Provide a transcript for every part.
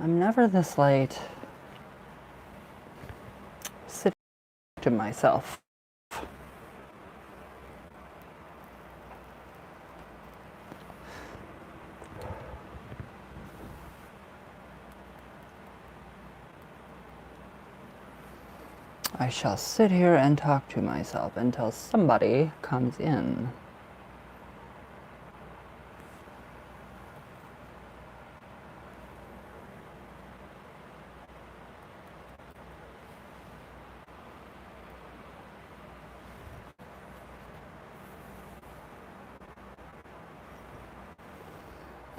I'm never this late. Sitting to myself. I shall sit here and talk to myself until somebody comes in.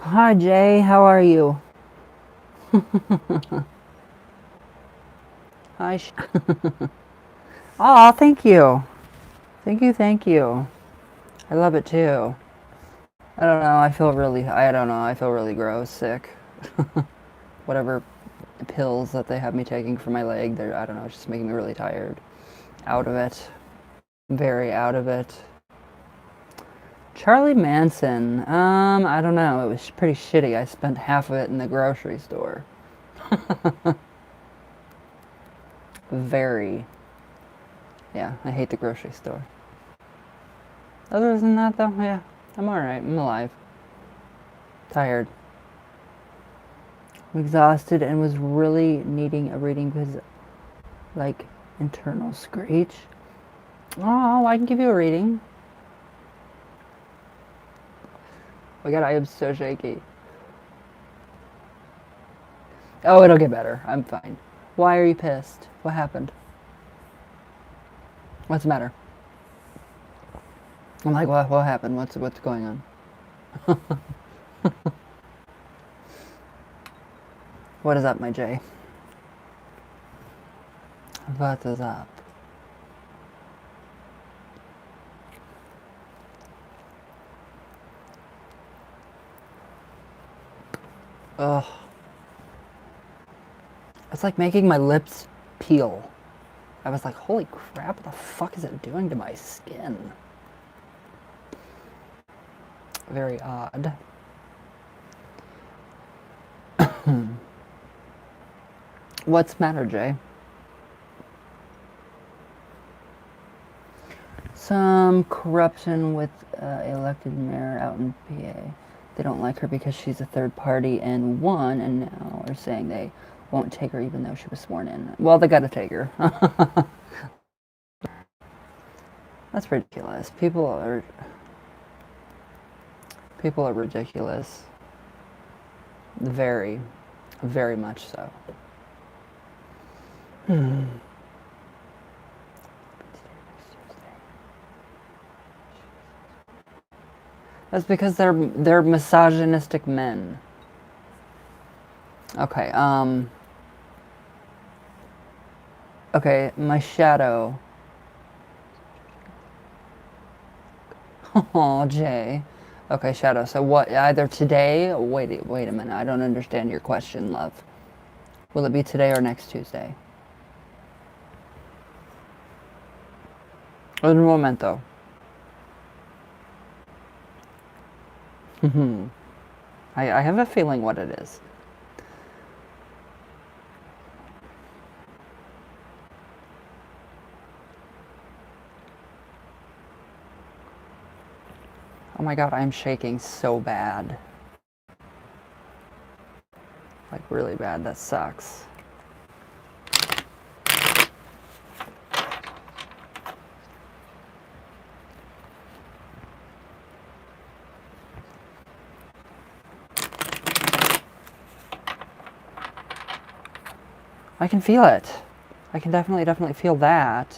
Hi, Jay. How are you? Hi. Oh, thank you. Thank you, thank you. I love it too. I don't know, I feel really gross, sick. Whatever pills that they have me taking for my leg, I don't know, it's just making me really tired. Out of it. Very out of it. Charlie Manson, I don't know, it was pretty shitty. I spent half of it in the grocery store. Very. Yeah, I hate the grocery store. Other than that, though, yeah, I'm alright. I'm alive. Tired. I'm exhausted and was really needing a reading because, like, internal screech. Oh, I can give you a reading. Oh my god, I am so shaky. Oh, it'll get better. I'm fine. Why are you pissed? What happened? What's the matter? I'm like, what happened? What's going on? What is up, my Jay? What is up? Ugh. It's like making my lips peel. I was like, holy crap, what the fuck is it doing to my skin? Very odd. What's the matter, Jay? Some corruption with elected mayor out in PA. They don't like her because she's a third party and won, and now are saying they won't take her even though she was sworn in. Well, they gotta take her. That's ridiculous. People are ridiculous. Very, very much so. That's because they're misogynistic men. Okay, okay, my shadow. Oh, Jay. Okay, shadow. So what? Either today? Wait a minute. I don't understand your question, love. Will it be today or next Tuesday? Un momento. I have a feeling what it is. Oh my god, I'm shaking so bad. Like, really bad. That sucks. I can feel it. I can definitely feel that.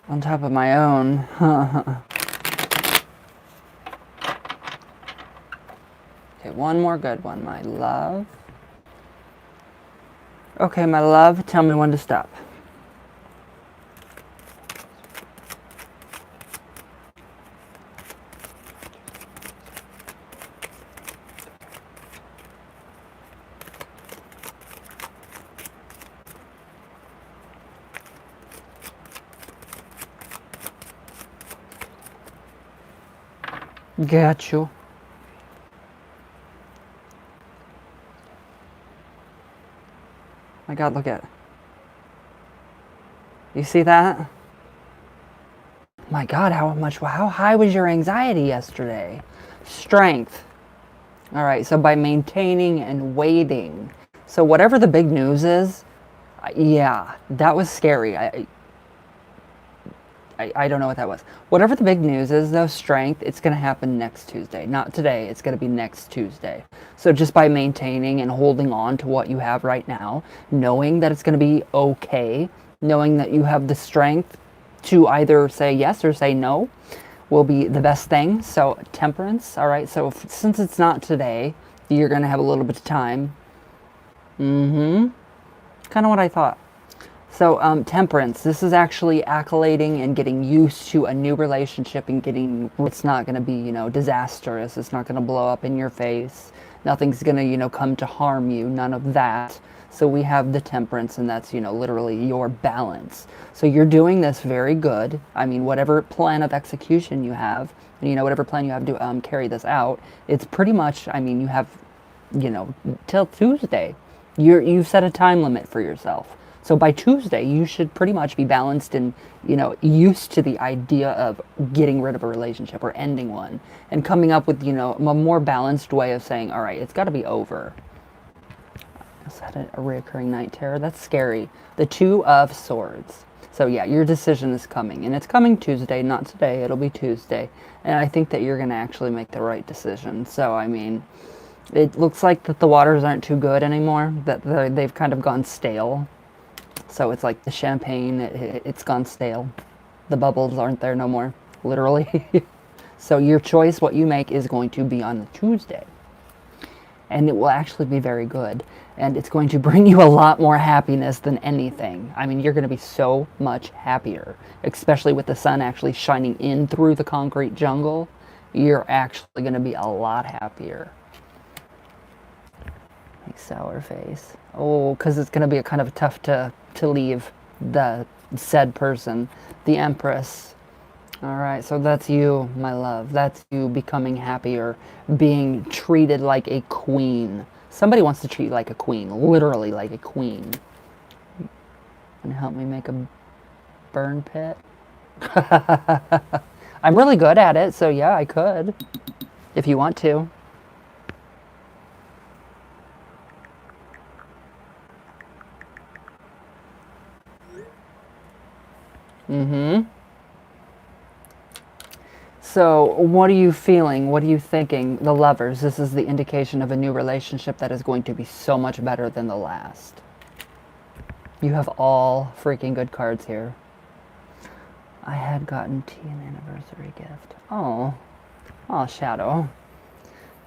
On top of my own. Okay, one more good one, my love. Okay, my love, tell me when to stop. Got you. My God, look at. You see that? My God, how high was your anxiety yesterday? Strength. All right, so by maintaining and waiting. So whatever the big news is, yeah, that was scary. I don't know what that was. Whatever the big news is, though, strength, it's going to happen next Tuesday. Not today, it's going to be next Tuesday. So just by maintaining and holding on to what you have right now, knowing that it's going to be okay, knowing that you have the strength to either say yes or say no, will be the best thing. So temperance, all right. So since it's not today, you're going to have a little bit of time. Mm-hmm. Kind of what I thought. So, temperance, this is actually accolading and getting used to a new relationship and getting, it's not going to be, disastrous. It's not going to blow up in your face. Nothing's going to, come to harm you. None of that. So we have the temperance, and that's, literally your balance. So you're doing this very good. I mean, whatever plan of execution you have, whatever plan you have to carry this out, it's pretty much, I mean, you have, till Tuesday. You've set a time limit for yourself. So by Tuesday, you should pretty much be balanced and, used to the idea of getting rid of a relationship or ending one and coming up with, a more balanced way of saying, all right, it's got to be over. Is that a reoccurring night terror? That's scary. The Two of Swords. So yeah, your decision is coming, and it's coming Tuesday, not today. It'll be Tuesday. And I think that you're going to actually make the right decision. So, I mean, it looks like that the waters aren't too good anymore, that they've kind of gone stale. So it's like the champagne, it's gone stale. The bubbles aren't there no more, literally. So your choice, what you make, is going to be on Tuesday. And it will actually be very good. And it's going to bring you a lot more happiness than anything. I mean, you're going to be so much happier, especially with the sun actually shining in through the concrete jungle. You're actually going to be a lot happier. Like sour face. Oh, because it's going to be a kind of tough to leave the said person. The Empress. All right, so that's you, my love. That's you becoming happier, being treated like a queen. Somebody wants to treat you like a queen, literally like a queen. And help me make a burn pit. I'm really good at it, so yeah, I could, if you want to. Mm-hmm. So, what are you feeling? What are you thinking? The Lovers, this is the indication of a new relationship that is going to be so much better than the last. You have all freaking good cards here. I had gotten T an anniversary gift. Oh, Shadow.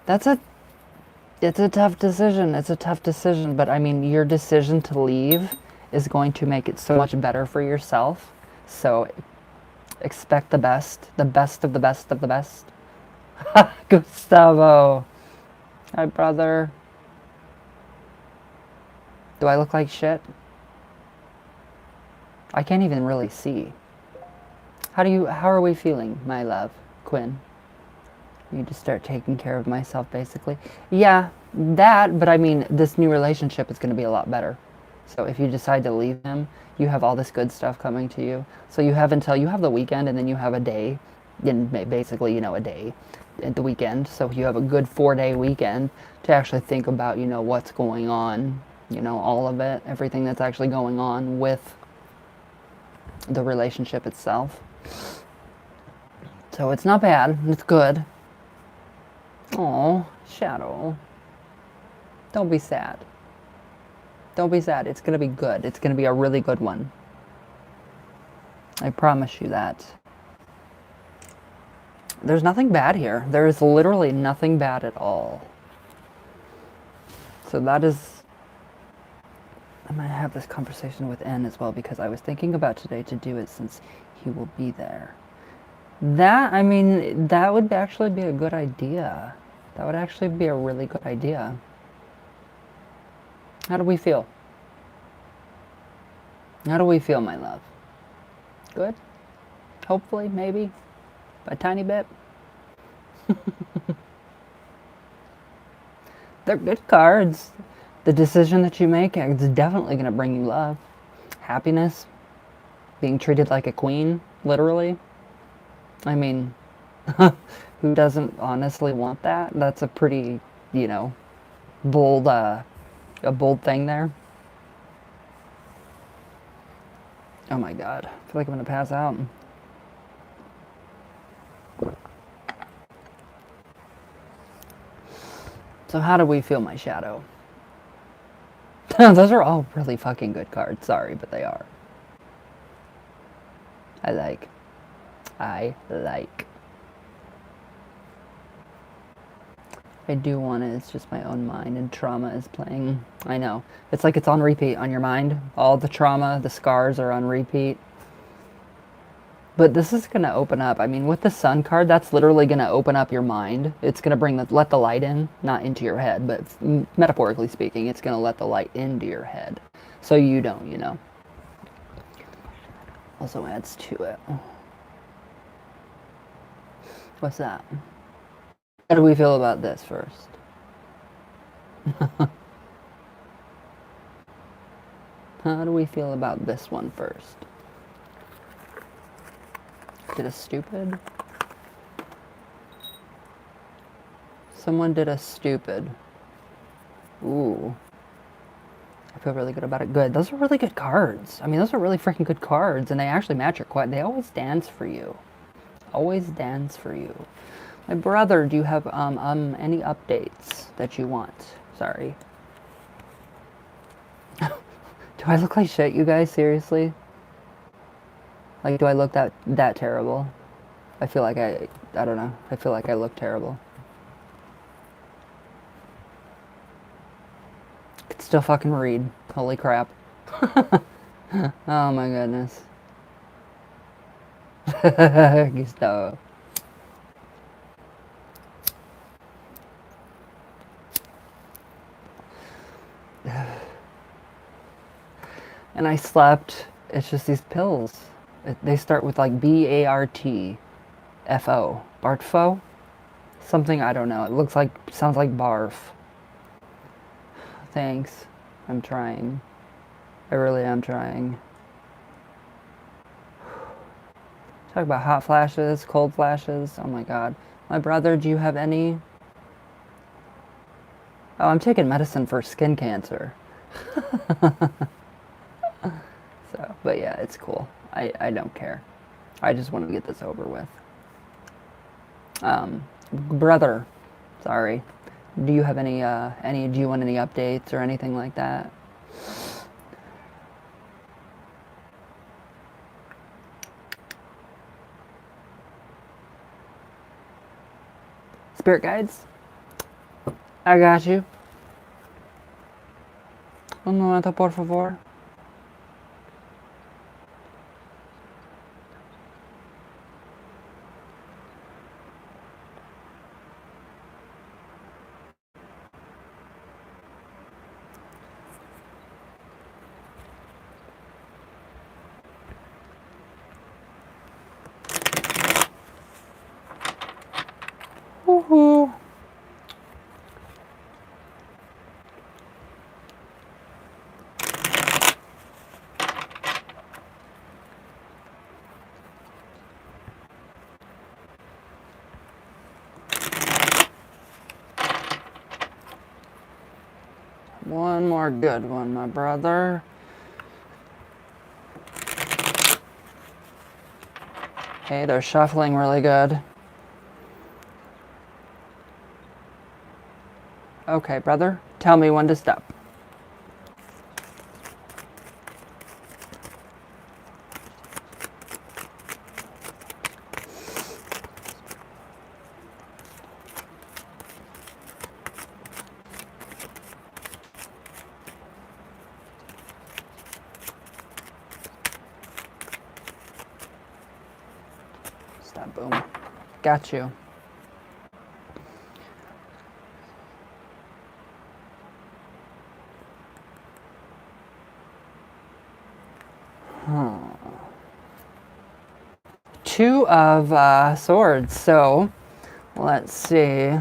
It's a tough decision. It's a tough decision, but I mean, your decision to leave is going to make it so much better for yourself. So expect the best of the best of the best. Gustavo. Hi, brother. Do I look like shit? I can't even really see. How are we feeling, my love, Quinn? You need to start taking care of myself, basically. Yeah, that, but I mean, this new relationship is going to be a lot better. So if you decide to leave him, you have all this good stuff coming to you. So you have the weekend, and then you have a day, and basically, a day at the weekend. So you have a good 4-day weekend to actually think about, what's going on, all of it, everything that's actually going on with the relationship itself. So it's not bad. It's good. Oh, Shadow. Don't be sad. Don't be sad. It's going to be good. It's going to be a really good one. I promise you that. There's nothing bad here. There is literally nothing bad at all. So that is... I'm going to have this conversation with N as well, because I was thinking about today to do it since he will be there. That would actually be a good idea. That would actually be a really good idea. How do we feel? How do we feel, my love? Good? Hopefully, maybe? A tiny bit? They're good cards. the decision that you make is definitely going to bring you love, happiness, being treated like a queen, literally. I mean, who doesn't honestly want that? That's a pretty, you know, bold, a bold thing there. Oh my god, I feel like I'm gonna pass out. So how do we feel my shadow? Those are all really fucking good cards. Sorry, but they are. I like. I do want it. It's just my own mind, and trauma is playing. I know. It's like it's on repeat on your mind. All the trauma, the scars are on repeat. But this is going to open up. I mean, with the sun card, that's literally going to open up your mind. It's going to let the light in, not into your head, but metaphorically speaking, it's going to let the light into your head. So you don't, you know. Also adds to it. What's that? How do we feel about this first? How do we feel about this one first? Did a stupid? Someone did a stupid. Ooh. I feel really good about it. Good. Those are really good cards. I mean, those are really freaking good cards, and they actually match your quest. They always dance for you. Always dance for you. My brother, do you have any updates that you want? Sorry. Do I look like shit, you guys? Seriously? Like, do I look that terrible? I feel like I don't know. I feel like I look terrible. I can still fucking read. Holy crap. Oh my goodness. Gustavo. And I slept. It's just these pills. They start with like BARTFO. Bartfo? Something, I don't know. It looks like, sounds like barf. Thanks. I'm trying. I really am trying. Talk about hot flashes, cold flashes. Oh my god. My brother, do you have any? Oh, I'm taking medicine for skin cancer. So, but yeah, it's cool. I don't care. I just want to get this over with. Brother, sorry. Do you have any, do you want any updates or anything like that? Spirit guides? I got you. Un momento, por favor. Woohoo. One more good one, my brother. Hey, they're shuffling really good. Okay, brother, tell me when to stop. Stop, boom. Got you. Two of swords, so let's see.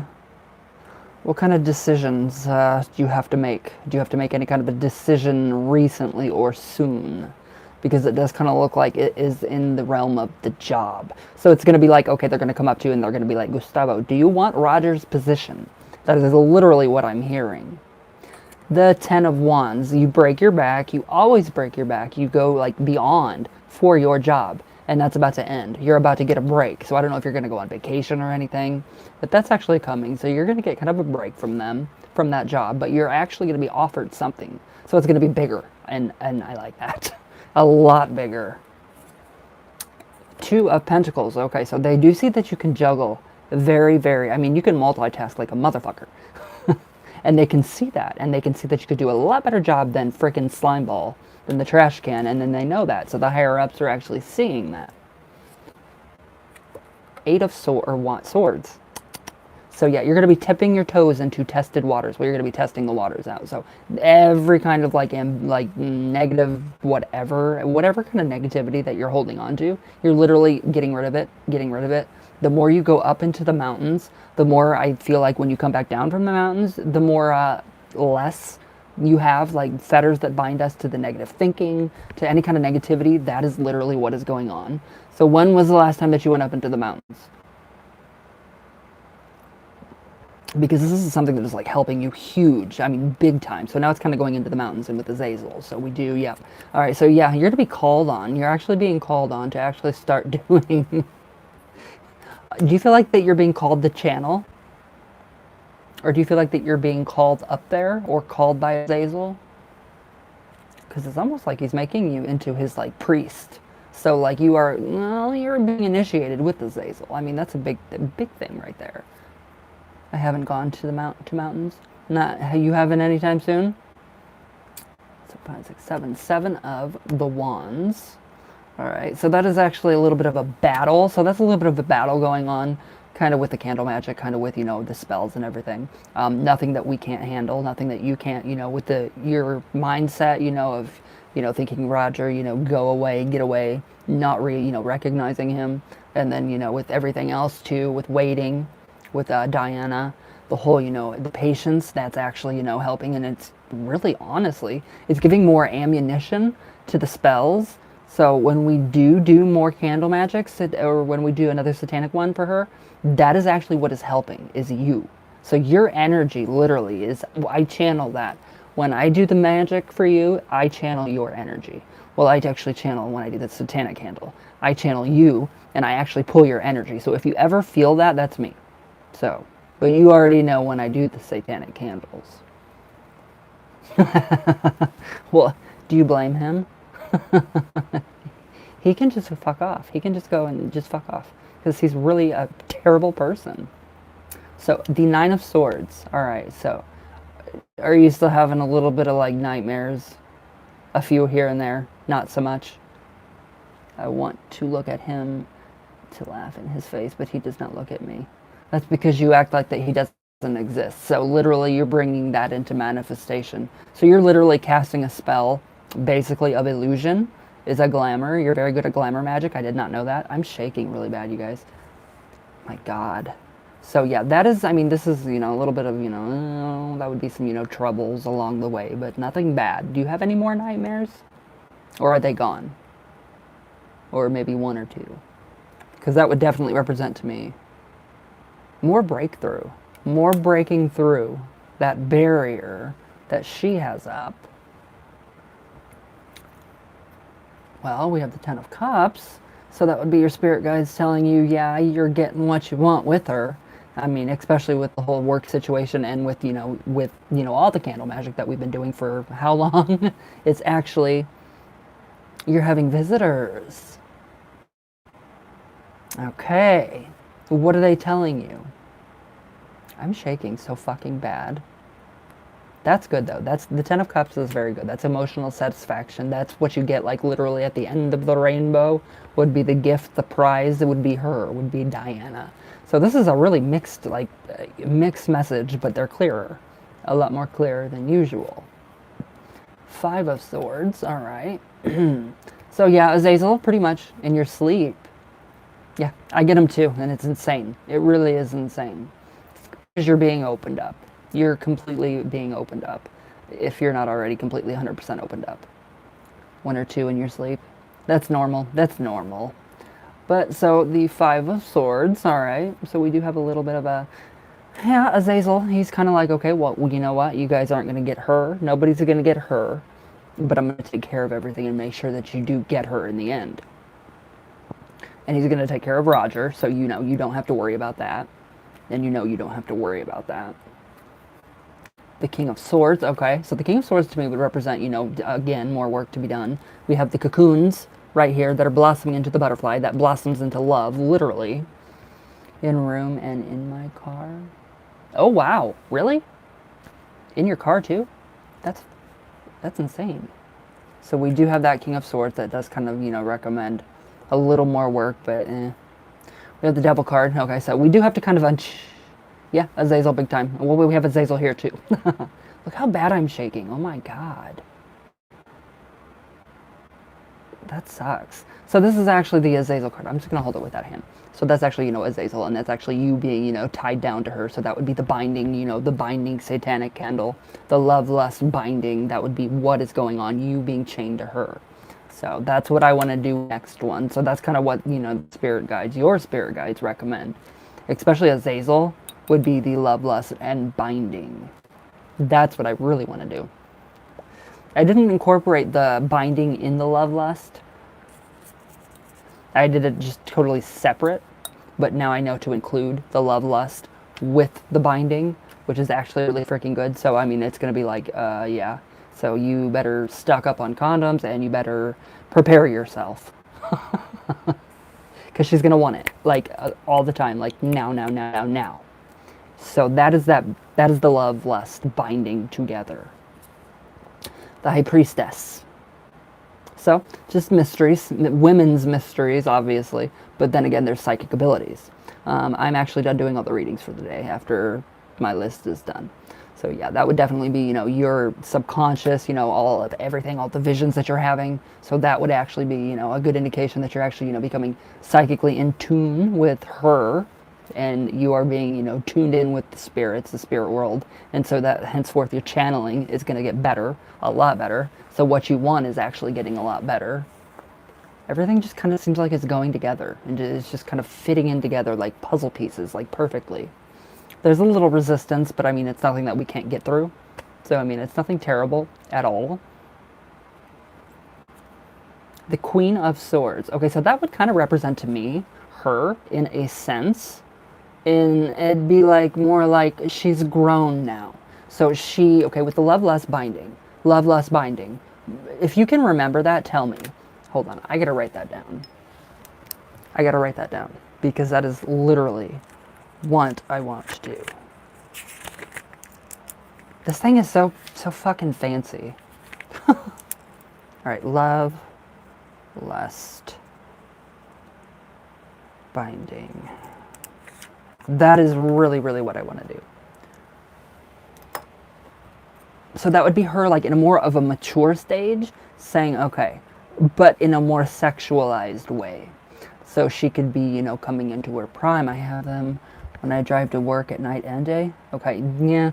What kind of decisions do you have to make? Do you have to make any kind of a decision recently or soon? Because it does kind of look like it is in the realm of the job. So it's going to be like, okay, they're going to come up to you and they're going to be like, Gustavo, do you want Roger's position? That is literally what I'm hearing. The Ten of Wands, you break your back, you always break your back, you go like beyond for your job, and that's about to end. You're about to get a break, so I don't know if you're going to go on vacation or anything, but that's actually coming, so you're going to get kind of a break from them, from that job, but you're actually going to be offered something, so it's going to be bigger, and I like that. A lot bigger. Two of Pentacles, okay, so they do see that you can juggle very, I mean, you can multitask like a motherfucker. And they can see that, and they can see that you could do a lot better job than frickin' Slimeball, than the trash can, and then they know that, so the higher-ups are actually seeing that. Eight of Swords. So yeah, you're going to be tipping your toes into tested waters, where you're going to be testing the waters out. So every kind of like negative whatever kind of negativity that you're holding on to, you're literally getting rid of it. The more you go up into the mountains, the more I feel like when you come back down from the mountains, the more less you have, like fetters that bind us to the negative thinking, to any kind of negativity. That is literally what is going on. So when was the last time that you went up into the mountains? Because this is something that is like helping you huge, I mean big time. So now it's kind of going into the mountains and with the Azazel. So we do, yeah. All right, so yeah, you're to be called on. You're actually being called on to actually start doing... Do you feel like that you're being called to channel? Or do you feel like that you're being called up there or called by Azazel? Because it's almost like he's making you into his like priest. So like you are, well, you're being initiated with Azazel. I mean, that's a big thing right there. I haven't gone to the mountains. Not you haven't anytime soon. So 5, 6, 7, 7 of the Wands. All right, so that is actually a little bit of a battle. So that's a little bit of a battle going on, kind of with the candle magic, kind of with, you know, the spells and everything. Nothing that we can't handle, nothing that you can't, you know, with your mindset, you know, of, you know, thinking Roger, you know, go away, get away, not recognizing him. And then, you know, with everything else too, with waiting, with Diana, the whole, you know, the patience, that's actually, you know, helping. And it's really, honestly, it's giving more ammunition to the spells. So when we do more candle magics, or when we do another satanic one for her, that is actually what is helping, is you. So your energy literally is, I channel that. When I do the magic for you, I channel your energy. Well, I actually channel when I do the satanic candle. I channel you, and I actually pull your energy. So if you ever feel that, that's me. So, but you already know when I do the satanic candles. Well, do you blame him? He can just fuck off. He can just go and just fuck off. Because he's really a terrible person. So, the 9 of Swords. Alright, so, are you still having a little bit of, like, nightmares? A few here and there. Not so much. I want to look at him to laugh in his face, but he does not look at me. That's because you act like that he doesn't exist. So, literally, you're bringing that into manifestation. So, you're literally casting a spell, basically, of illusion. Is a glamour. You're very good at glamour magic. I did not know that. I'm shaking really bad, you guys. My God. So yeah, that is, I mean, this is, you know, a little bit of, you know, that would be some, you know, troubles along the way, but nothing bad. Do you have any more nightmares? Or are they gone? Or maybe 1 or 2? Because that would definitely represent to me more breakthrough. More breaking through that barrier that she has up. Well, we have the 10 of Cups, so that would be your spirit guides telling you, yeah, you're getting what you want with her. I mean, especially with the whole work situation and with, you know, all the candle magic that we've been doing for how long? It's actually, you're having visitors. Okay. What are they telling you? I'm shaking so fucking bad. That's good, though. That's the 10 of Cups is very good. That's emotional satisfaction. That's what you get, like, literally at the end of the rainbow would be the gift, the prize. It would be her. It would be Diana. So this is a really mixed, like, mixed message, but they're clearer. A lot more clear than usual. 5 of Swords. All right. So, yeah, Azazel, pretty much in your sleep. Yeah, I get them, too, and it's insane. It really is insane. Because you're being opened up. You're completely being opened up. If you're not already completely 100% opened up. One or two in your sleep. That's normal. That's normal. But so the Five of Swords, all right. So we do have a little bit of a, yeah, Azazel. He's kind of like, okay, well, you know what? You guys aren't going to get her. Nobody's going to get her. But I'm going to take care of everything and make sure that you do get her in the end. And he's going to take care of Roger, so you know you don't have to worry about that. And you know you don't have to worry about that. The King of Swords, okay. So the King of Swords to me would represent, you know, again, more work to be done. We have the cocoons right here that are blossoming into the butterfly. That blossoms into love, literally. In room and in my car. Oh, wow. Really? In your car, too? That's insane. So we do have that King of Swords that does kind of, you know, recommend a little more work, but We have the Devil card. Okay, so we do have to kind of yeah, Azazel big time. Well, we have Azazel here too. Look how bad I'm shaking. Oh my god. That sucks. So this is actually the Azazel card. I'm just going to hold it with that hand. So that's actually, you know, Azazel, and that's actually you being, you know, tied down to her. So that would be the binding, you know, the binding satanic candle, the love lust binding. That would be what is going on, you being chained to her. So that's what I want to do next one. So that's kind of what, you know, spirit guides, your spirit guides recommend. Especially Azazel would be the love lust and binding. That's what I really want to do. I didn't incorporate the binding in the love lust. I did it just totally separate, but now I know to include the love lust with the binding, which is actually really freaking good. So, I mean, it's going to be like, yeah. So you better stock up on condoms and you better prepare yourself. Because she's going to want it, like, all the time, like, now. So that is the love lust binding together. The High Priestess. So, just mysteries, women's mysteries, obviously, but then again, there's psychic abilities. I'm actually done doing all the readings for the day after my list is done. So yeah, that would definitely be, you know, your subconscious, you know, all of everything, all the visions that you're having. So that would actually be, you know, a good indication that you're actually, you know, becoming psychically in tune with her, and you are being, you know, tuned in with the spirits, the spirit world. And so that henceforth your channeling is going to get better, a lot better. So what you want is actually getting a lot better. Everything just kind of seems like it's going together, and it's just kind of fitting in together like puzzle pieces, like perfectly. There's a little resistance, but I mean, it's nothing that we can't get through. So, I mean, it's nothing terrible at all. The Queen of Swords. Okay, so that would kind of represent to me her in a sense. It'd be like more like she's grown now. So she, okay, with the love lust binding. Love lust binding. If you can remember that, tell me. Hold on, I gotta write that down. I gotta write that down because that is literally what I want to do. This thing is so fucking fancy. All right, love, lust, binding. That is really, really what I want to do. So that would be her like in a more of a mature stage saying, okay, but in a more sexualized way. So she could be, you know, coming into her prime. I have them when I drive to work at night and day. Okay, yeah.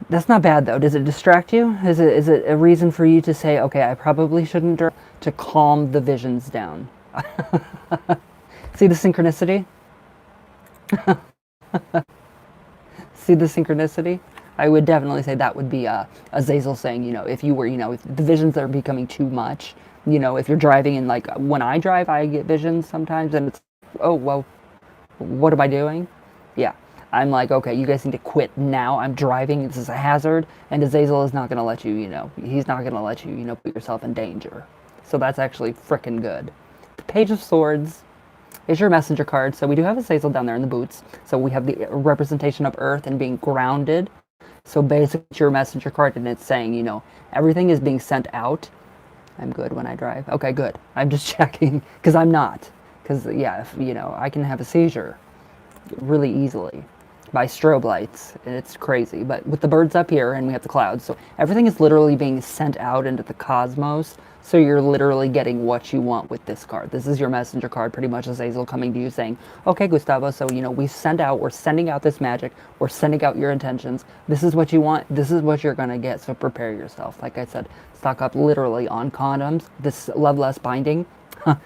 That's not bad though. Does it distract you? Is it a reason for you to say, okay, I probably shouldn't drive, to calm the visions down? See the synchronicity? See the synchronicity? I would definitely say that would be Azazel saying, you know, if you were, you know, if the visions are becoming too much, you know, if you're driving and like when I drive, I get visions sometimes and it's, oh, well, what am I doing? Yeah. I'm like, okay, you guys need to quit now. I'm driving. This is a hazard. And Azazel is not going to let you, you know, he's not going to let you, you know, put yourself in danger. So that's actually frickin' good. The Page of Swords is your messenger card. So we do have Azazel down there in the boots. So we have the representation of Earth and being grounded. So basically it's your messenger card and it's saying, you know, everything is being sent out. I'm good when I drive. Okay, good. I'm just checking because I'm not. Because, yeah, if, you know, I can have a seizure really easily. by strobe lights. And it's crazy. But with the birds up here and we have the clouds, so everything is literally being sent out into the cosmos. So you're literally getting what you want with this card. This is your messenger card, pretty much Azazel coming to you saying, okay, Gustavo, so, you know, we're sending out this magic. We're sending out your intentions. This is what you want. This is what you're going to get. So prepare yourself. Like I said, stock up literally on condoms. This Love Less binding,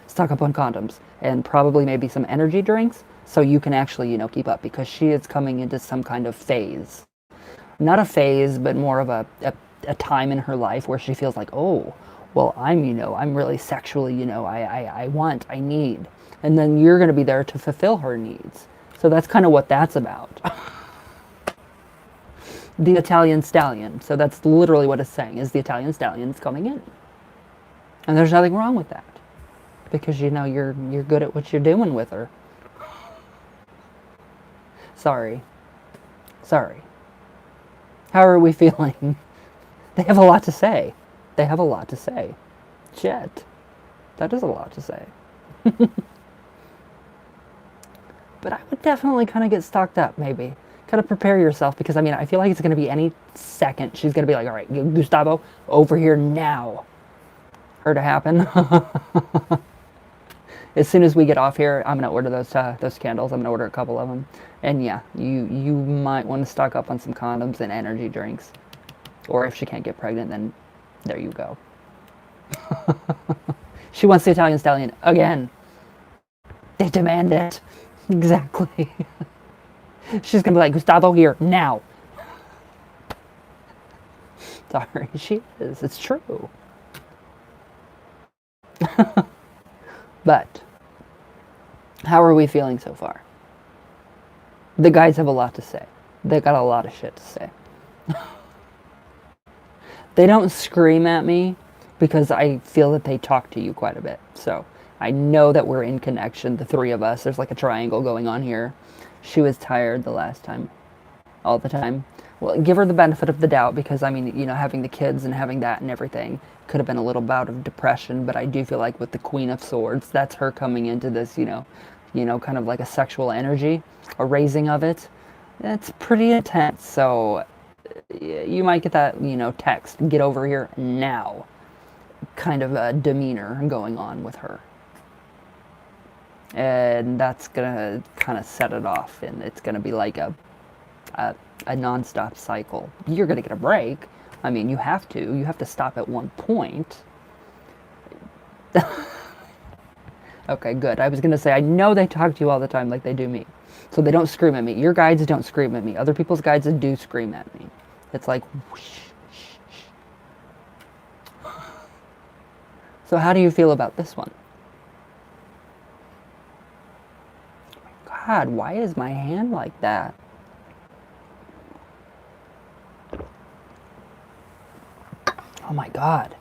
stock up on condoms. And probably maybe some energy drinks so you can actually, you know, keep up. Because she is coming into some kind of phase. Not a phase, but more of a time in her life where she feels like, oh, well, I'm really sexually, I need. And then you're going to be there to fulfill her needs. So that's kind of what that's about. The Italian stallion. So that's literally what it's saying, is the Italian stallion is coming in. And there's nothing wrong with that. Because, you know, you're good at what you're doing with her. Sorry. How are we feeling? They have a lot to say. Shit. That is a lot to say. But I would definitely kind of get stocked up, maybe. Kind of prepare yourself, because, I mean, I feel like it's going to be any second. She's going to be like, all right, Gustavo, over here now. Her to happen. As soon as we get off here, I'm going to order those candles. I'm going to order a couple of them. And yeah, you might want to stock up on some condoms and energy drinks. Or if she can't get pregnant, then there you go. She wants the Italian stallion again. They demand it. Exactly. She's going to be like, Gustavo, here, now. Sorry, she is. It's true. But, how are we feeling so far? The guys have a lot to say. They got a lot of shit to say. They don't scream at me because I feel that they talk to you quite a bit. So I know that we're in connection, the three of us. There's like a triangle going on here. She was tired the last time, all the time. Well, give her the benefit of the doubt, because, I mean, you know, having the kids and having that and everything could have been a little bout of depression. But I do feel like with the Queen of Swords, that's her coming into this, you know, kind of like a sexual energy, a raising of it. It's pretty intense. So you might get that, you know, text, get over here now, kind of a demeanor going on with her. And that's going to kind of set it off, and it's going to be like a non-stop cycle. You're going to get a break. I mean, you have to stop at one point. Okay, good. I was going to say, I know they talk to you all the time like they do me. So they don't scream at me. Your guides don't scream at me. Other people's guides do scream at me. It's like, whoosh, shh, shh. So how do you feel about this one? God, why is my hand like that? Oh my God.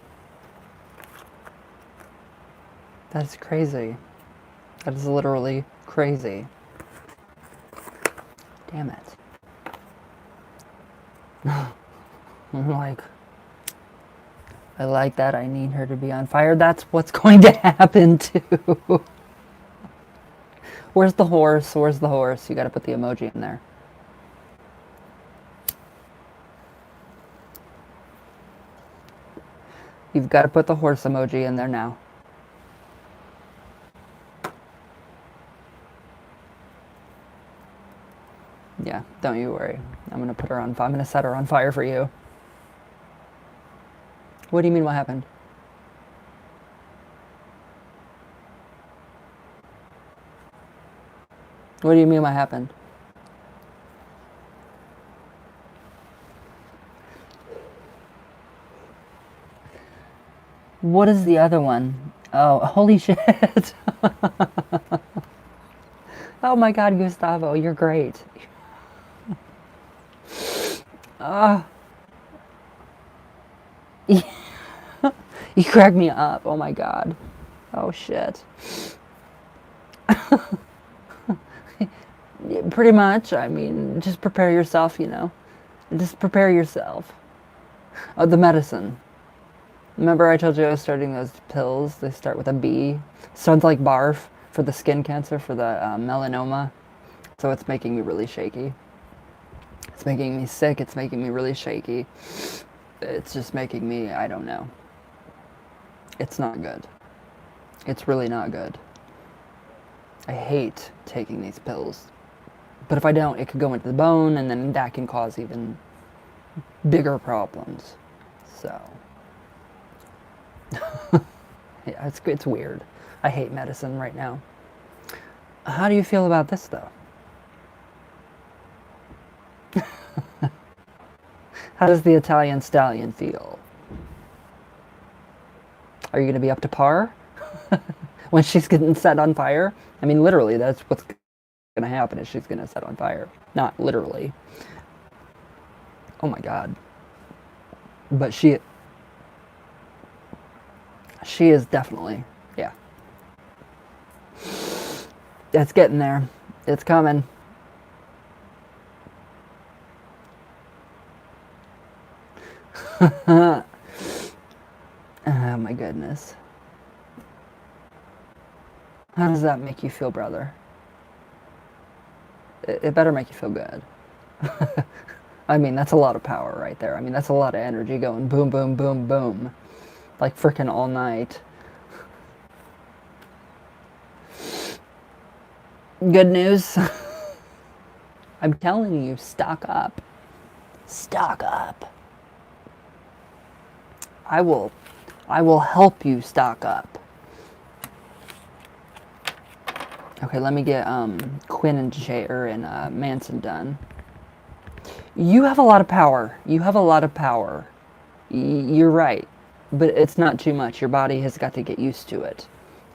That's crazy. That is literally crazy. Damn it. I'm like, I like that. I need her to be on fire. That's what's going to happen too. Where's the horse? Where's the horse? You got to put the emoji in there. You've got to put the horse emoji in there now. Yeah, don't you worry. I'm going to put her on fire. I'm going to set her on fire for you. What do you mean, what happened? What do you mean, what happened? What is the other one? Oh, holy shit. Oh my God, Gustavo, you're great. You crack me up. Oh my God. Oh shit. Pretty much. I mean, just prepare yourself, you know. Just prepare yourself. Oh, the medicine. Remember I told you I was starting those pills? They start with a B. Sounds like barf for the skin cancer, for the melanoma. So it's making me really shaky. It's making me sick. It's making me really shaky. It's just making me, I don't know. It's not good. It's really not good. I hate taking these pills. But if I don't, it could go into the bone, and then that can cause even bigger problems. So, yeah, it's weird. I hate medicine right now. How do you feel about this, though? How does the Italian stallion feel? Are you going to be up to par when she's getting set on fire? I mean, literally, that's what's going to happen is she's going to set on fire. Not literally. Oh my God. But she is definitely, yeah. It's getting there. It's coming. Oh my goodness. How does that make you feel, brother? It better make you feel good. I mean, that's a lot of power right there. I mean, that's a lot of energy going boom, boom, boom, boom. Like frickin' all night. Good news. I'm telling you, stock up. Stock up. I will help you stock up. Okay, let me get Quinn and Manson done. You have a lot of power. You have a lot of power. You're right, but it's not too much. Your body has got to get used to it.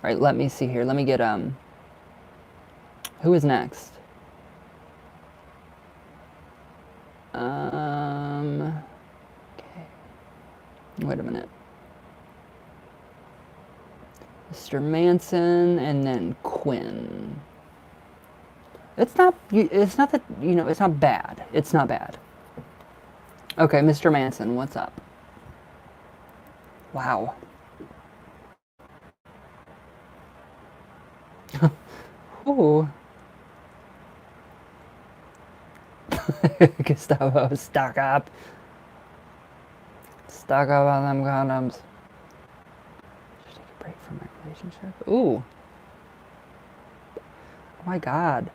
All right, let me see here. Let me get who is next? Okay. Wait a minute. Mr. Manson and then Quinn. It's not that, you know, it's not bad. It's not bad. Okay, Mr. Manson, what's up? Wow. Ooh. Gustavo, stock up. Stock up on them condoms. Should take a break from my relationship. Ooh. Oh my God.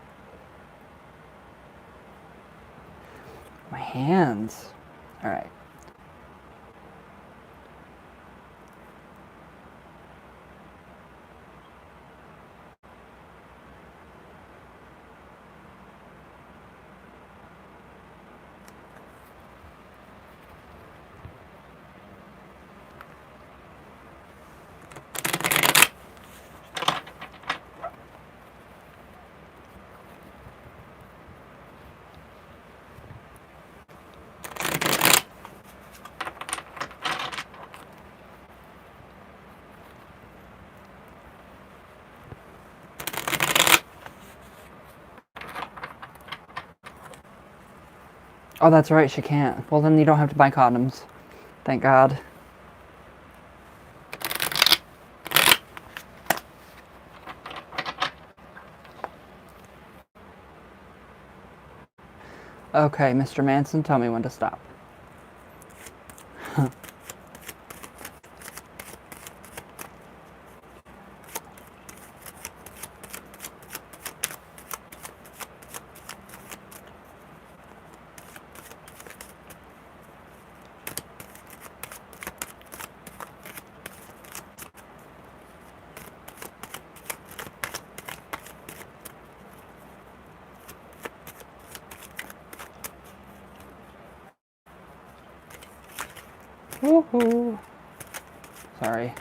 My hands. All right. Oh, that's right, she can't. Well, then you don't have to buy condoms. Thank God. Okay, Mr. Manson, tell me when to stop. Woohoo. Sorry.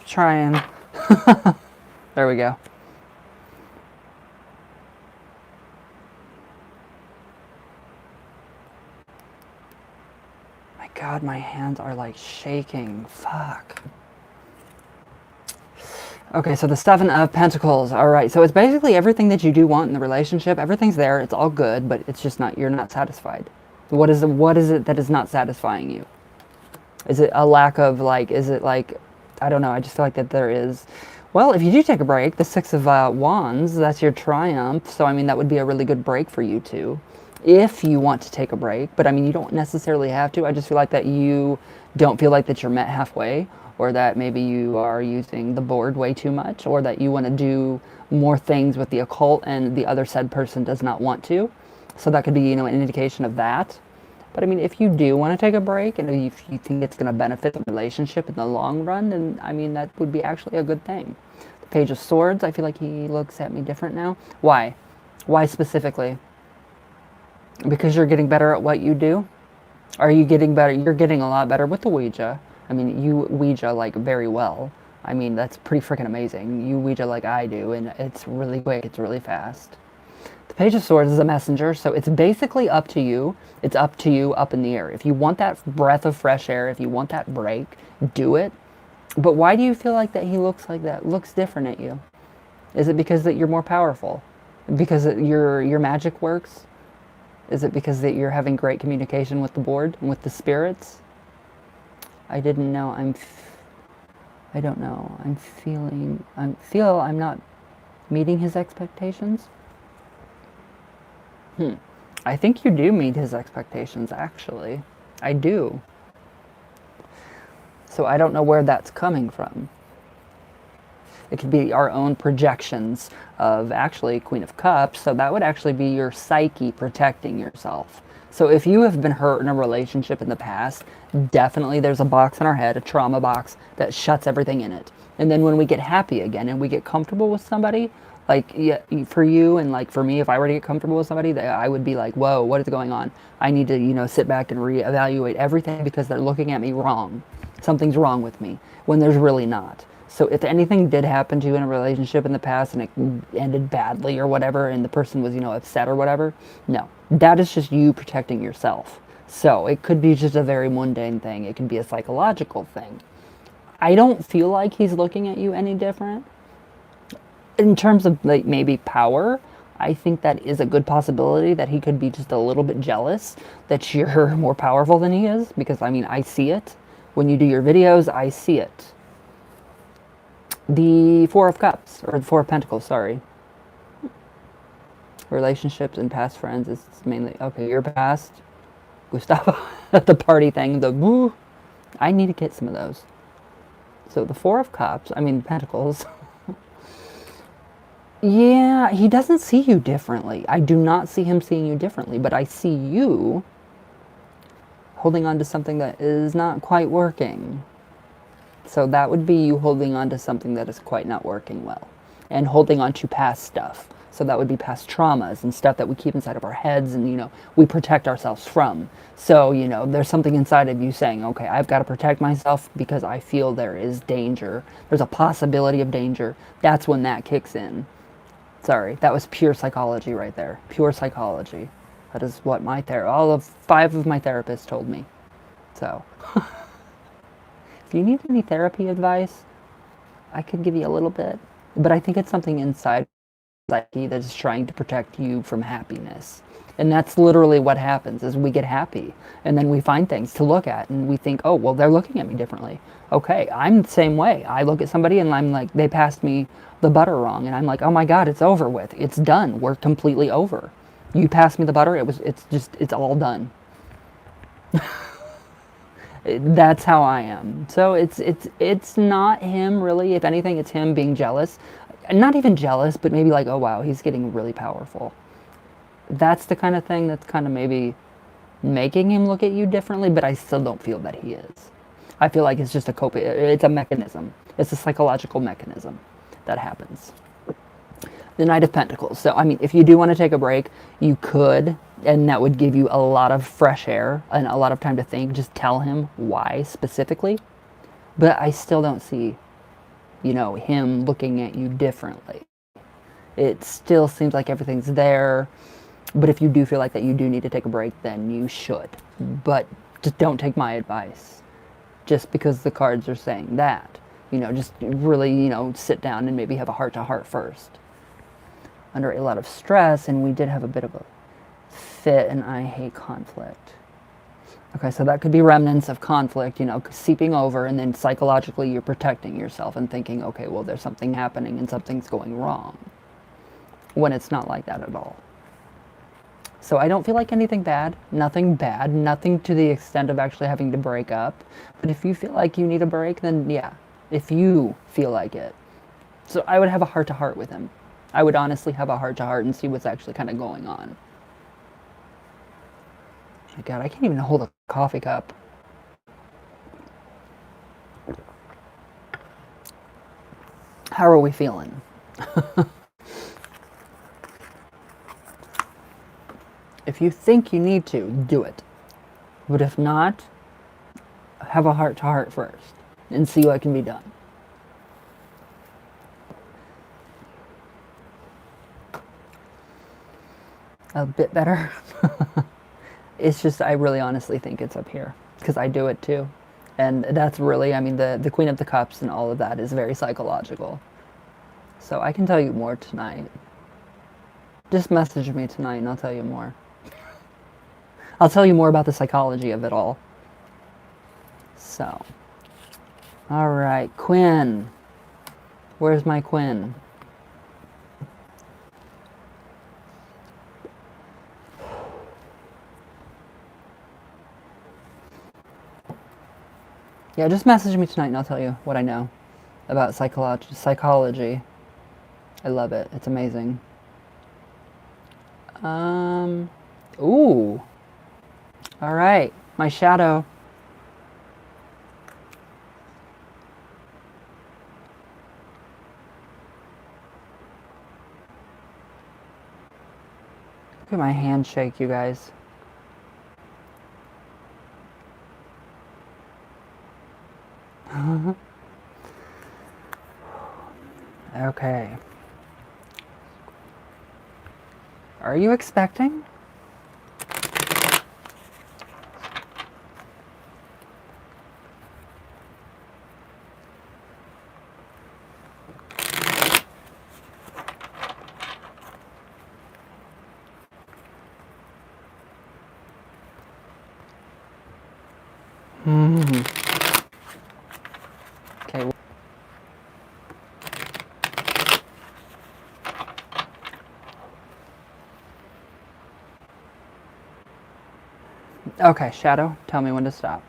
Trying. There we go. My God, my hands are like shaking. Fuck. Okay, so the Seven of Pentacles. All right, so it's basically everything that you do want in the relationship. Everything's there. It's all good, but it's just not, you're not satisfied. What is it that is not satisfying you? Is it a lack of, like, is it like, I don't know, I just feel like that there is. Well, if you do take a break, the Six of Wands, that's your triumph. So, I mean, that would be a really good break for you too, if you want to take a break. But I mean, you don't necessarily have to. I just feel like that you don't feel like that you're met halfway, or that maybe you are using the board way too much, or that you want to do more things with the occult and the other said person does not want to. So that could be, an indication of that. But I mean, if you do want to take a break and if you think it's going to benefit the relationship in the long run, then I mean, that would be actually a good thing. The Page of Swords, I feel like he looks at me different now. Why? Why specifically? Because you're getting better at what you do? Are you getting better? You're getting a lot better with the Ouija. I mean, you Ouija like very well. I mean, that's pretty freaking amazing. You Ouija like I do, and it's really quick, it's really fast. The Page of Swords is a messenger, so it's basically up to you. It's up to you up in the air. If you want that breath of fresh air, if you want that break, do it. But why do you feel like that he looks like that, looks different at you? Is it because that you're more powerful? Because your magic works? Is it because that you're having great communication with the board and with the spirits? I didn't know. I don't know. I'm not meeting his expectations. I think you do meet his expectations, actually. I do. So I don't know where that's coming from. It could be our own projections of actually Queen of Cups. So that would actually be your psyche protecting yourself. So if you have been hurt in a relationship in the past, definitely there's a box in our head, a trauma box, that shuts everything in it. And then when we get happy again and we get comfortable with somebody, like yeah, for you and like for me, if I were to get comfortable with somebody, I would be like, whoa, what is going on? I need to, sit back and reevaluate everything because they're looking at me wrong. Something's wrong with me when there's really not. So if anything did happen to you in a relationship in the past and it ended badly or whatever, and the person was, upset or whatever, no, that is just you protecting yourself. So it could be just a very mundane thing. It can be a psychological thing. I don't feel like he's looking at you any different. In terms of like maybe power, I think that is a good possibility that he could be just a little bit jealous that you're more powerful than he is, because I mean, I see it. When you do your videos, I see it. The Four of Cups, or the Four of Pentacles, sorry. Relationships and past friends is mainly, okay, your past. Gustavo, the party thing, the woo. I need to get some of those. So the Four of Cups, Pentacles. Yeah, he doesn't see you differently. I do not see him seeing you differently, but I see you holding on to something that is not quite working. So that would be you holding on to something that is quite not working well, and holding on to past stuff. So that would be past traumas and stuff that we keep inside of our heads and, we protect ourselves from. So, there's something inside of you saying, okay, I've got to protect myself because I feel there is danger. There's a possibility of danger. That's when that kicks in. Sorry, that was pure psychology right there. Pure psychology. That is what all of 5 of my therapists told me. So, if you need any therapy advice, I could give you a little bit. But I think it's something inside psyche that is trying to protect you from happiness. And that's literally what happens is we get happy and then we find things to look at and we think, oh, well, they're looking at me differently. Okay, I'm the same way. I look at somebody and I'm like, they passed me the butter wrong. And I'm like, oh my God, it's over with. It's done. We're completely over. You passed me the butter. It's all done. That's how I am. So it's not him really. If anything, it's him being jealous. Not even jealous, but maybe like, oh wow, he's getting really powerful. That's the kind of thing that's kind of maybe making him look at you differently, but I still don't feel that he is. I feel like it's just it's a mechanism. It's a psychological mechanism that happens. The Knight of Pentacles. So, if you do want to take a break, you could, and that would give you a lot of fresh air and a lot of time to think. Just tell him why specifically. But I still don't see, him looking at you differently. It still seems like everything's there. But if you do feel like that you do need to take a break, then you should. But just don't take my advice. Just because the cards are saying that. Just really, sit down and maybe have a heart-to-heart first. Under a lot of stress, and we did have a bit of a fit, and I hate conflict. Okay, so that could be remnants of conflict, seeping over, and then psychologically you're protecting yourself and thinking, okay, well, there's something happening and something's going wrong, when it's not like that at all. So I don't feel like anything bad, nothing to the extent of actually having to break up. But if you feel like you need a break, then yeah, if you feel like it. So I would have a heart-to-heart with him. I would honestly have a heart-to-heart and see what's actually kind of going on. My God, I can't even hold a coffee cup. How are we feeling? If you think you need to, do it. But if not, have a heart-to-heart first and see what can be done. A bit better. It's just, I really honestly think it's up here because I do it too. And that's really, I mean, the Queen of the Cups and all of that is very psychological. So I can tell you more tonight. Just message me tonight and I'll tell you more. I'll tell you more about the psychology of it all. So, all right, Quinn. Where's my Quinn? Yeah, just message me tonight and I'll tell you what I know about psychology. I love it. It's amazing. Ooh. All right, my shadow. Look at my handshake, you guys. Okay. Are you expecting? Okay. Okay, Shadow, tell me when to stop.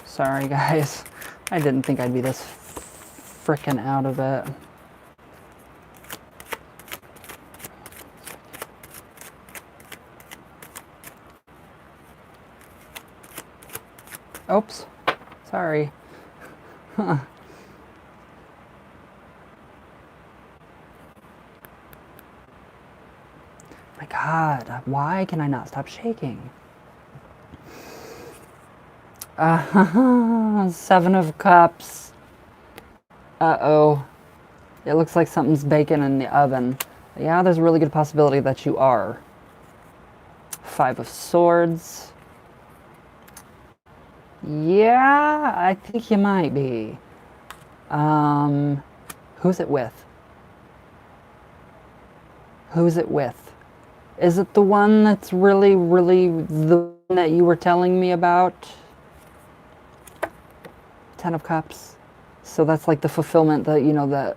Sorry, guys. I didn't think I'd be this frickin' out of it. Oops. Sorry. Huh. My God, why can I not stop shaking? 7 of Cups. Uh-oh. It looks like something's baking in the oven. Yeah, there's a really good possibility that you are. 5 of Swords. Yeah, I think you might be. Who's it with? Who's it with? Is it the one that's really the one that you were telling me about? 10 of Cups. So that's like the fulfillment, the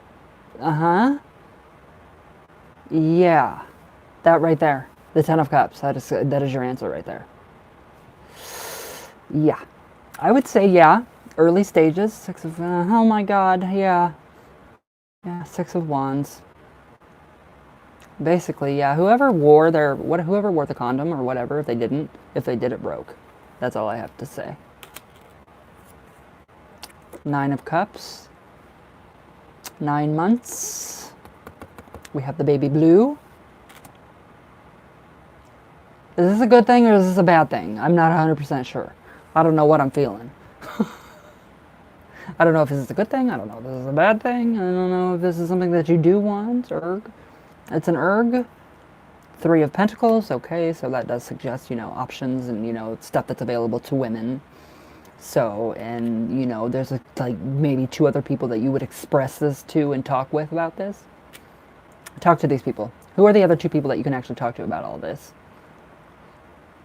uh-huh. Yeah. That right there. The 10 of Cups. That is your answer right there. Yeah. I would say yeah. Early stages. 6 of, oh my God, yeah. Yeah, 6 of Wands. Basically, yeah. Whoever wore the condom or whatever, if they did, it broke. That's all I have to say. 9 of Cups. 9 months. We have the baby blue. Is this a good thing or is this a bad thing? I'm not 100% sure. I don't know what I'm feeling. I don't know if this is a good thing. I don't know if this is a bad thing. I don't know if this is something that you do want. Erg. It's an erg. 3 of Pentacles. Okay, so that does suggest, options and, stuff that's available to women. So, and you know, there's like maybe two other people that you would express this to and talk with about this. Talk to these people. Who are the other two people that you can actually talk to about all this?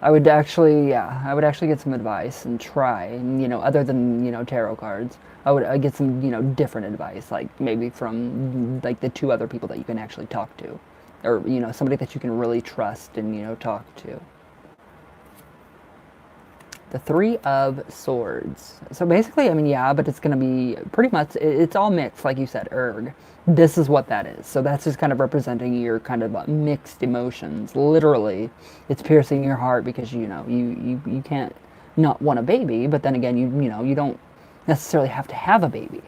I would actually, yeah, I would actually get some advice and try, and, you know, other than, you know, tarot cards. I'd get some, you know, different advice, like maybe from like the two other people that you can actually talk to, or, you know, somebody that you can really trust and, you know, talk to. The Three of Swords. So basically, I mean, yeah, but it's going to be pretty much, it's all mixed, like you said, erg. This is what that is. So that's just kind of representing your kind of mixed emotions. Literally, it's piercing your heart because, you know, you can't not want a baby, but then again, you know, you don't necessarily have to have a baby.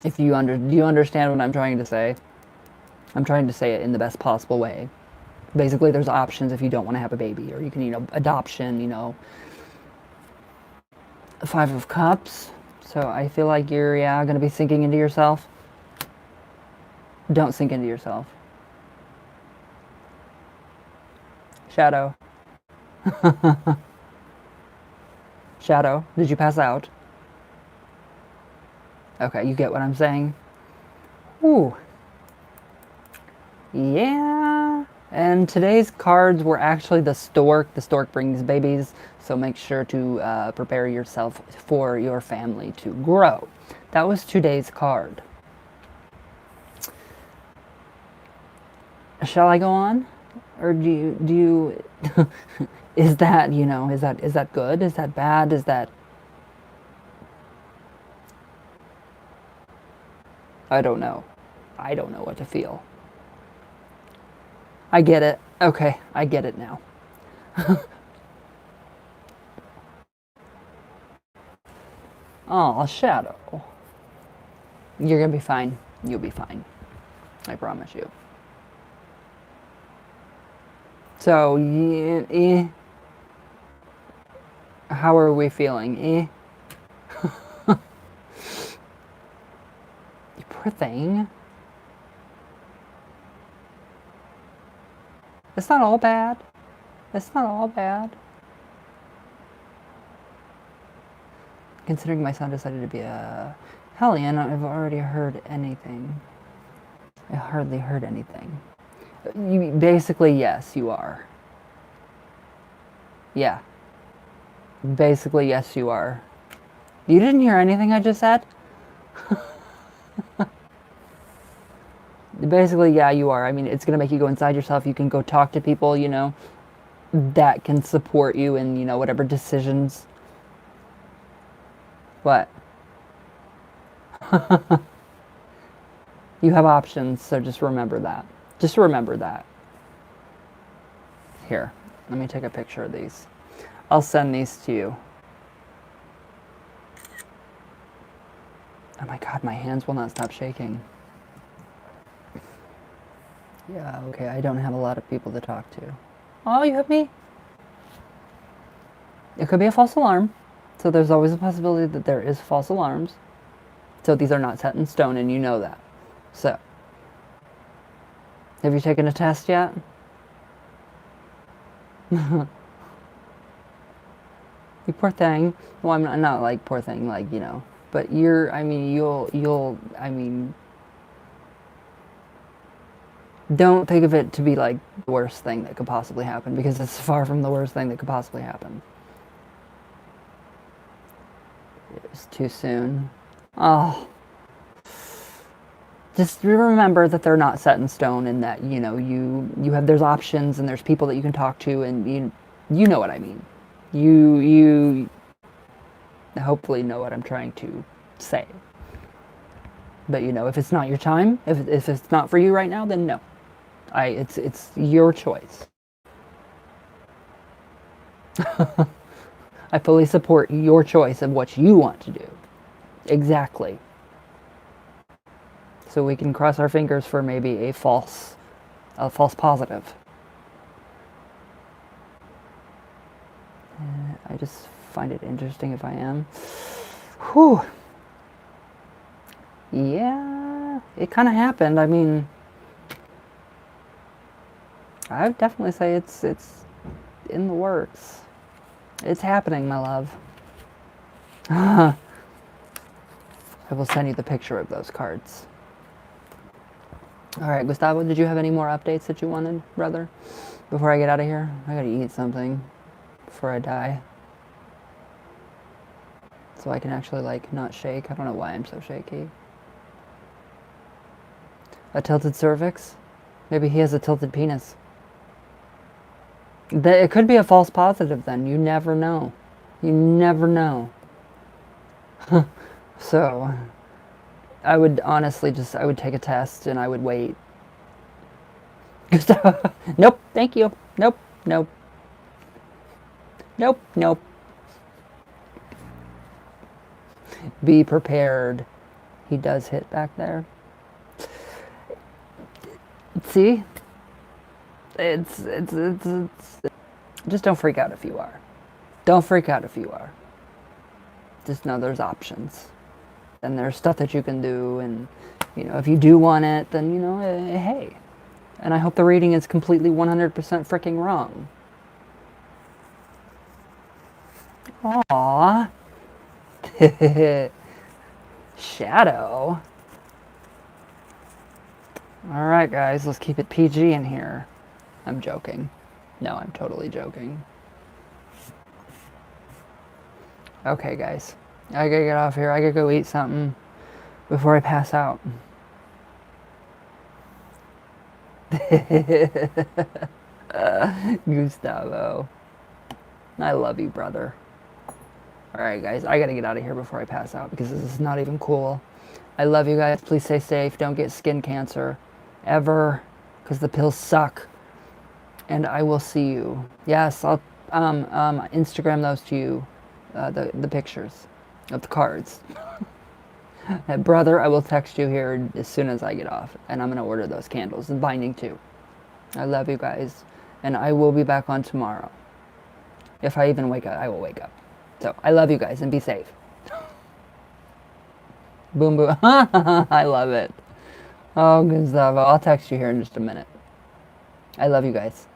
If you do you understand what I'm trying to say? I'm trying to say it in the best possible way. Basically, there's options if you don't want to have a baby, or you can, you know, adoption, you know, Five of Cups. So I feel like you're, yeah, going to be sinking into yourself. Don't sink into yourself. Shadow. Shadow, did you pass out? Okay, you get what I'm saying? Ooh. Yeah. And today's cards were actually the stork. The stork brings babies, so make sure to prepare yourself for your family to grow. That was today's card. Shall I go on? Or do you is that, you know, is that good? Is that bad? Is that I don't know. I don't know what to feel. I get it. Okay, I get it now. Oh, Shadow. You're gonna be fine. You'll be fine. I promise you. So, yeah, how are we feeling? You poor thing. It's not all bad. It's not all bad. Considering my son decided to be a Hellion, I've already heard anything. I hardly heard anything. You basically, yes, you are. Yeah. Basically, yes, you are. You didn't hear anything I just said? Basically, yeah, you are. I mean, it's going to make you go inside yourself. You can go talk to people, you know, that can support you in, you know, whatever decisions. What? You have options, so just remember that. Just remember that. Here, let me take a picture of these. I'll send these to you. Oh my God, my hands will not stop shaking. Yeah, okay, I don't have a lot of people to talk to. Oh, you have me? It could be a false alarm. So there's always a possibility that there is false alarms. So these are not set in stone, and you know that. So, have you taken a test yet? You poor thing. Well, I'm not like poor thing, like, you know. But you're, I mean, I mean, don't think of it to be like the worst thing that could possibly happen, because it's far from the worst thing that could possibly happen. It was too soon. Oh. Just remember that they're not set in stone, and that, you know, you have, there's options, and there's people that you can talk to, and you know what I mean. You hopefully know what I'm trying to say. But, you know, if it's not your time, if it's not for you right now, then no. It's your choice. I fully support your choice of what you want to do. Exactly. So we can cross our fingers for maybe a false positive. I just find it interesting if I am. Whew. Yeah, it kind of happened. I mean, I would definitely say it's in the works. It's happening, my love. I will send you the picture of those cards. All right, Gustavo, did you have any more updates that you wanted, brother? Before I get out of here? I gotta eat something before I die. So I can actually, like, not shake. I don't know why I'm so shaky. A tilted cervix? Maybe he has a tilted penis. It could be a false positive then. You never know. You never know. So, I would honestly I would take a test and I would wait. Nope, thank you. Nope, nope. Nope, nope. Be prepared. He does hit back there. See? It's just don't freak out if you are. Don't freak out if you are. Just know there's options. And there's stuff that you can do, and, you know, if you do want it, then, you know, hey. And I hope the reading is completely 100% freaking wrong. Aww. Shadow. Alright, guys, let's keep it PG in here. I'm joking. No, I'm totally joking. Okay, guys. I gotta get off here. I gotta go eat something before I pass out. Gustavo. I love you, brother. Alright, guys. I gotta get out of here before I pass out because this is not even cool. I love you guys. Please stay safe. Don't get skin cancer. Ever. Because the pills suck. And I will see you. Yes, I'll Instagram those to you. The pictures of the cards. Brother, I will text you here as soon as I get off. And I'm going to order those candles and binding too. I love you guys. And I will be back on tomorrow. If I even wake up, I will wake up. So, I love you guys and be safe. Boom, boom. I love it. Oh, Gustavo. I'll text you here in just a minute. I love you guys.